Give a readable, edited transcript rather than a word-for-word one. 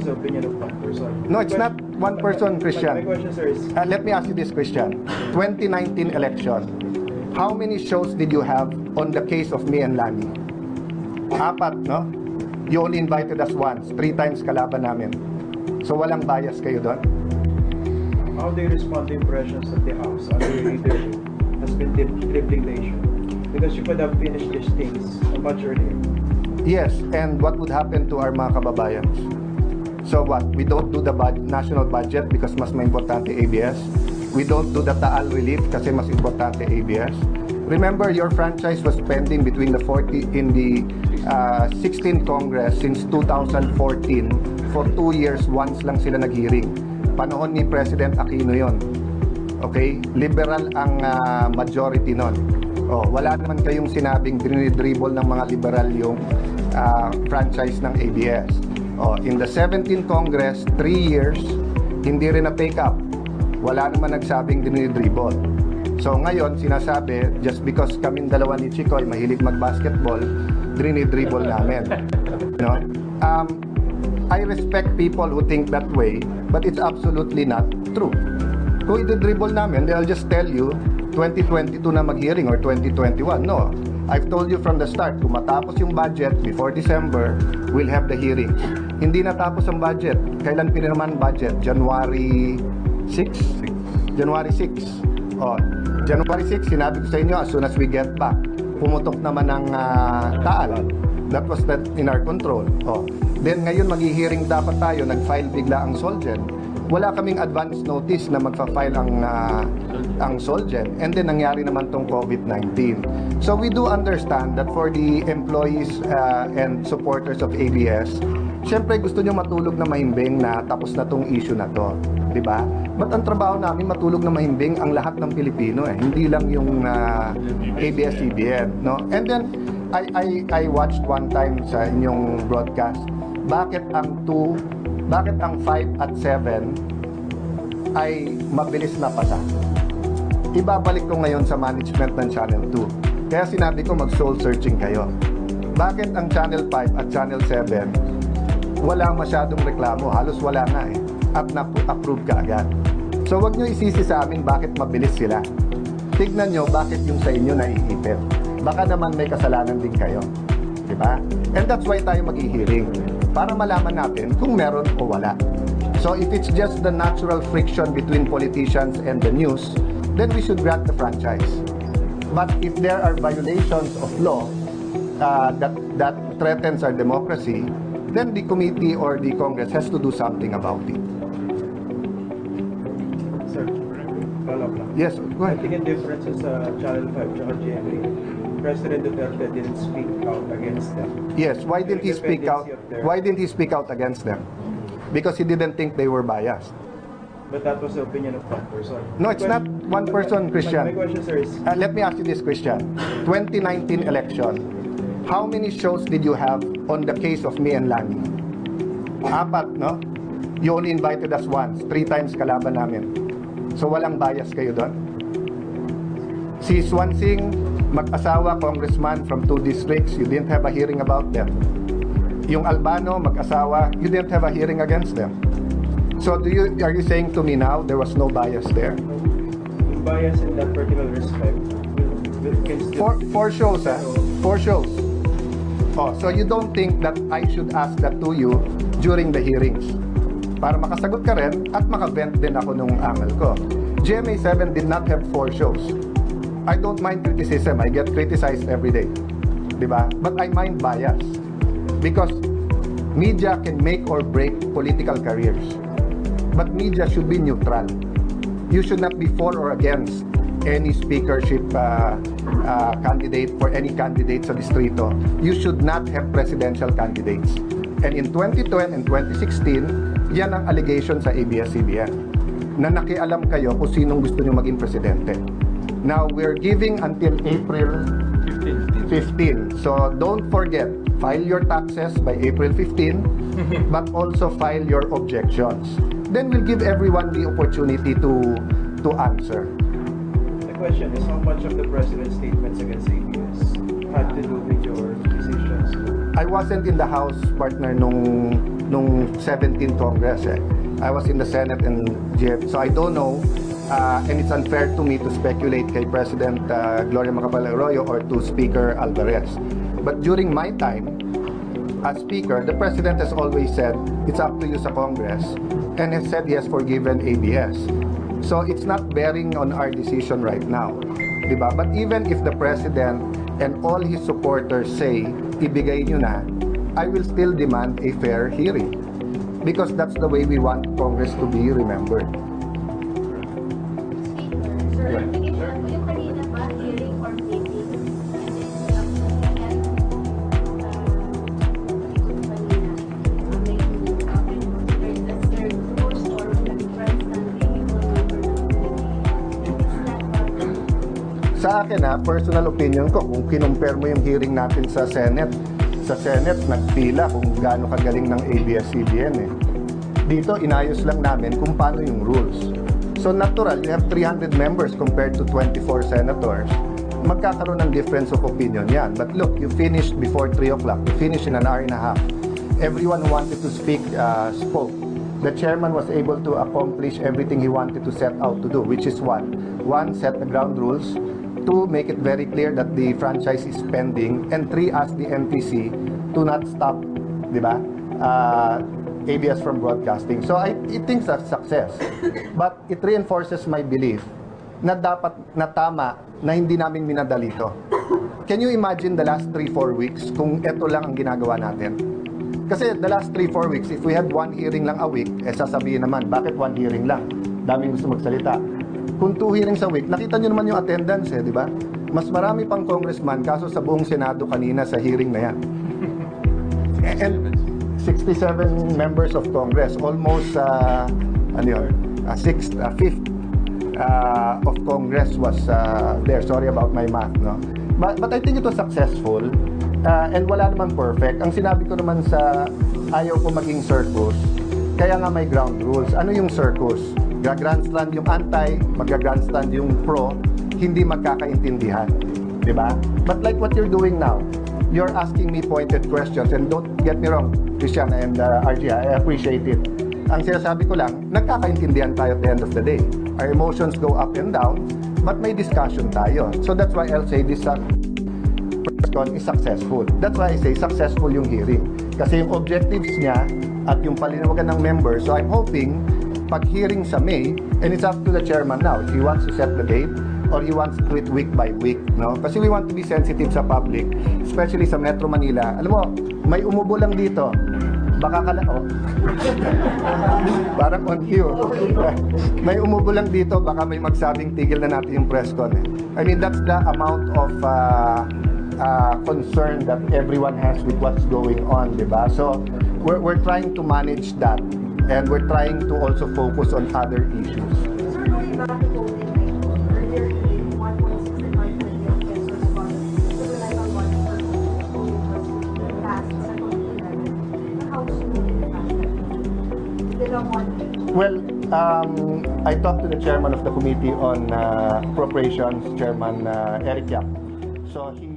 the opinion of one person. No, it's not one person, Christian. My question, sir, is... Let me ask you this question. 2019 election, how many shows did you have on the case of me and Lani? 4, no? You only invited us once. 3 times kalaban namin. So walang bias kayo doon? How do you respond to impressions that the House under your leadership has been dribbling the issue? Because you could have finished these things much earlier. Yes, and what would happen to our mga kababayans? So what? We don't do the national budget because mas importante ABS. We don't do the Taal relief kasi mas importante ABS. Remember, your franchise was pending between the 16th Congress since 2014. For 2 years, once lang sila nag-hearing. Panahon ni President Aquino yon. Okay? Liberal ang majority nun. Oh, wala naman kayong sinabing dinidribble ng mga liberal yung franchise ng ABS. Oh, in the 17th Congress, 3 years, hindi rin na-take up. Wala naman nagsabing dinidribble. So ngayon, sinasabi, just because kaming dalawa ni Chikoy mahilig mag-basketball, dinidribble namin. You know? I respect people who think that way, but it's absolutely not true. Kung i-dribble namin, they'll just tell you 2022 na mag-hearing or 2021. No. I've told you from the start, kung matapos yung budget before December, we'll have the hearing. Hindi natapos ang budget. Kailan pinirmahan budget? January 6? January 6. Oh, January 6, sinabi ko sa inyo, as soon as we get back, pumutok naman ng Taal. That was that in our control. Oh. Then ngayon maghihiring dapat tayo, nag-file bigla ang Solgen. Wala kaming advance notice na magfa-file ang Solgen. And then nangyari naman tong COVID-19. So we do understand that for the employees and supporters of ABS, syempre gusto nyo matulog na mahimbing na tapos na tong issue na to. Diba? But ang trabaho namin matulog na mahimbing ang lahat ng Pilipino eh. Hindi lang yung ABS-CBN. No? And then, I watched one time sa inyong broadcast, bakit ang 5 at 7 ay mabilis na pasa. Ibabalik ko ngayon sa management ng Channel 2. Kaya sinabi ko mag-soul searching kayo. Bakit ang Channel 5 at Channel 7 wala masyadong reklamo? Halos wala nga eh. At na-approve ka agad. So wag nyo isisi sa amin bakit mabilis sila. Tignan nyo bakit yung sa inyo naiipit. Baka naman may kasalanan din kayo. Diba? And that's why tayo mag-hearing. Para malaman natin kung meron o wala. So if it's just the natural friction between politicians and the news, then we should grant the franchise. But if there are violations of law that threatens our democracy, then the committee or the Congress has to do something about it. Sir, follow up lang. Yes, go ahead. I think the difference is Channel 5 at GMA. President Duterte didn't speak out against them. Yes, why didn't he speak out? Why didn't he speak out against them? Because he didn't think they were biased. But that was the opinion of one person. No, it's not one person, Christian. My question, sir, is... Let me ask you this question. 2019 election, how many shows did you have on the case of me and Lani? 4, no? You only invited us once. 3 times kalaban namin. So walang bias kayo doon? Si Swansing, mag-asawa, congressman from 2 districts, you didn't have a hearing about them. Yung Albano, mag-asawa, you didn't have a hearing against them. So are you saying to me now there was no bias there? Bias in that particular respect. Four shows, ha? 4 shows. Oh, so you don't think that I should ask that to you during the hearings? Para makasagot ka rin at makavent din ako nung angle ko. GMA 7 did not have 4 shows. I don't mind criticism. I get criticized every day. Diba? But I mind bias. Because media can make or break political careers. But media should be neutral. You should not be for or against any speakership candidate or any candidate sa distrito. You should not have presidential candidates. And in 2010 and 2016, yan ang allegation sa ABS-CBN. Na nakialam kayo kung sinong gusto nyo maging presidente. Now, we're giving until April 15. So, don't forget, file your taxes by April 15, but also file your objections. Then we'll give everyone the opportunity to answer. The question is, how much of the President's statements against ABS had to do with your decisions? I wasn't in the House, partner, nung nung 17th Congress. I was in the Senate and GF, so I don't know, and it's unfair to me to speculate kay President Gloria Macapagal-Arroyo or to Speaker Alvarez. But during my time as Speaker, the President has always said, it's up to you sa Congress, and has said he has forgiven ABS. So it's not bearing on our decision right now. Diba? But even if the President and all his supporters say, ibigay nyo na, I will still demand a fair hearing. Because that's the way we want Congress to be remembered. Speaker, sir, yung kanina ba, hearing or meeting? Sa akin personal opinion ko, kung kinumpare mo yung hearing natin sa Senate, nagpila kung gaano kagaling ng abscbn Dito, inayos lang namin kung paano yung rules. So natural, you have 300 members compared to 24 senators. Magkakaroon ng difference of opinion yan. But look, you finished before 3 o'clock. You finished in an hour and a half. Everyone who wanted to speak, spoke. The chairman was able to accomplish everything he wanted to set out to do, which is one, set the ground rules. 2, make it very clear that the franchise is pending, and 3, ask the NTC to not stop, di ba, ABS from broadcasting. So I think that's success. But it reinforces my belief na dapat na tama na hindi namin minadali ito. Can you imagine the last 3-4 weeks kung ito lang ang ginagawa natin? Kasi the last 3-4 weeks, if we had 1 hearing lang a week, sasabihin naman, bakit 1 hearing lang? Daming gusto magsalita. Kung 2 hearings a week, nakita nyo naman yung attendance di ba? Mas marami pang congressman kaso sa buong Senado kanina sa hearing na yan. And 67 members of Congress, almost fifth of Congress was there. Sorry about my math, no? But I think it was successful, and wala naman perfect. Ang sinabi ko naman sa ayaw ko maging circus, kaya nga may ground rules. Ano yung circus? Grandstand yung anti, mag-grandstand yung pro, hindi magkakaintindihan. Diba? But like what you're doing now, you're asking me pointed questions, and don't get me wrong, Christian and RG, I appreciate it. Ang sinasabi ko lang, nagkakaintindihan tayo at the end of the day. Our emotions go up and down, but may discussion tayo. So that's why I'll say this press con is successful. That's why I say successful yung hearing. Kasi yung objectives niya at yung palinawagan ng members, so I'm hoping pag hearing sa May, and it's up to the chairman now if he wants to set the date or he wants to do it week by week, no? Kasi we want to be sensitive sa public, especially sa Metro Manila. Alam mo, may umubo lang dito. Baka parang on cue. May umubo lang dito, baka may magsabing tigil na natin yung press con. I mean, that's the amount of concern that everyone has with what's going on, diba? So, we're trying to manage that. And we're trying to also focus on other issues. Sir, going back to voting, earlier in 1.65 million pesos fund, so rely on one for voting was passed sa 2011. How soon will it pass? Is it on 1 day? Well, I talked to the chairman of the committee on appropriations, Chairman Eric Yap. So he